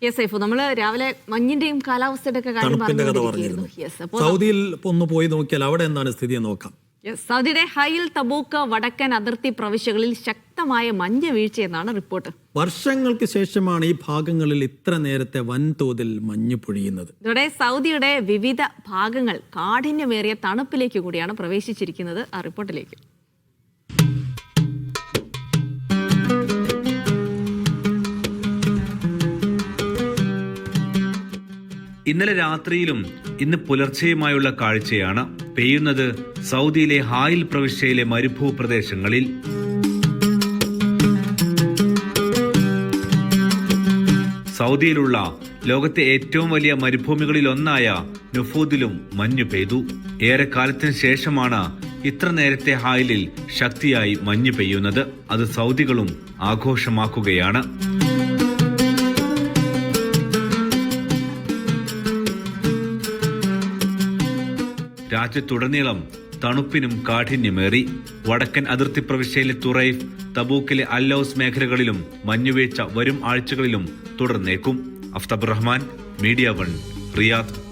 നമ്മൾ രാവിലെ മഞ്ഞിന്റെയും കാലാവസ്ഥയുടെ ഒക്കെ കാര്യം പറഞ്ഞിരുന്നു. സൗദിയിൽ ഒന്ന് പോയി നോക്കിയാൽ അവിടെ എന്താണ് സ്ഥിതി നോക്കാം. സൗദിയുടെ ഹൈൽ തബൂക്ക് വടക്കൻ അതിർത്തി പ്രവിശ്യകളിൽ ശക്തമായ മഞ്ഞ് വീഴ്ചയെന്നാണ് റിപ്പോർട്ട്. വർഷങ്ങൾക്ക് ശേഷമാണ് ഈ ഭാഗങ്ങളിൽ ഇത്ര നേരത്തെ വൻതോതിൽ മഞ്ഞ് പൊഴിയുന്നത്. ഇതോടെ സൗദിയുടെ വിവിധ ഭാഗങ്ങൾ കാഠിന്യമേറിയ തണുപ്പിലേക്ക് കൂടിയാണ് പ്രവേശിച്ചിരിക്കുന്നത്. ആ റിപ്പോർട്ടിലേക്ക്. ഇന്നലെ രാത്രിയിലും ഇന്ന് പുലർച്ചെയുമായുള്ള കാഴ്ചയാണ്. പെയ്യുന്നത് സൗദിയിലെ ഹായിൽ പ്രവിശ്യയിലെ മരുഭൂപ്രദേശങ്ങളിൽ. സൗദിയിലുള്ള ലോകത്തെ ഏറ്റവും വലിയ മരുഭൂമികളിൽ ഒന്നായ നുഫൂദിലും മഞ്ഞു പെയ്തു. ഏറെക്കാലത്തിന് ശേഷമാണ് ഇത്ര നേരത്തെ ഹായിലിൽ ശക്തിയായി മഞ്ഞു പെയ്യുന്നത്. അത് സൗദികളും ആഘോഷമാക്കുകയാണ്. രാജ്യത്തുടനീളം തണുപ്പിനും കാഠിന്യമേറി. വടക്കൻ അതിർത്തി പ്രവിശ്യയിലെ തുറൈഫ്, തബൂക്കിലെ അല്ലൌസ് മേഖലകളിലും മഞ്ഞുവീഴ്ച വരും ആഴ്ചകളിലും തുടർന്നേക്കും. Aftab Rahman, media 1, Riyadh.